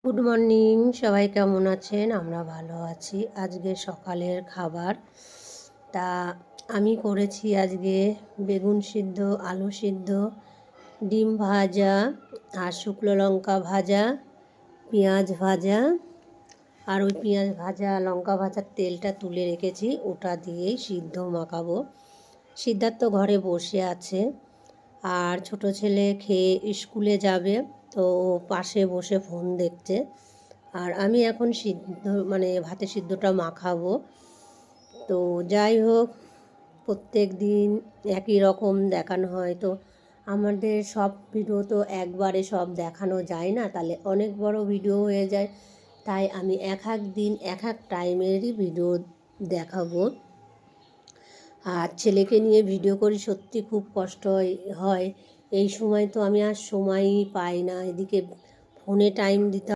Good morning, সবাই কেমন আছেন? আমরা ভালো আছি। আজকে সকালের খাবার আমি করেছি আজকে বেগুন সিদ্ধ, আলু সিদ্ধ, ডিম ভাজা আর শুকনো লঙ্কা ভাজা, পেঁয়াজ ভাজা। আর ওই পেঁয়াজ ভাজা লঙ্কা ভাজার তেলটা তুলে রেখেছি, ওটা দিয়েই সিদ্ধ মাখাবো। সিদ্ধার্থ ঘরে বসে আছে আর ছোট ছেলে খেয়ে স্কুলে যাবে, তো পাশে বসে ফোন দেখছে। আর আমি এখন ভাতের সিদ্ধটা মাখাবো। তো যাই হোক, প্রত্যেক দিন একই রকম দেখানো হয়, তো আমাদের সব ভিডিও তো একবারে সব দেখানো যায় না, তাহলে অনেক বড় ভিডিও হয়ে যায়। তাই আমি এক এক দিন এক এক টাইমেরই ভিডিও দেখাবো। আর ছেলেকে নিয়ে ভিডিও করি, সত্যি খুব কষ্ট হয়। এই সময় তো আমি আর সময়ই পাই না, এদিকে ফোনে টাইম দিতে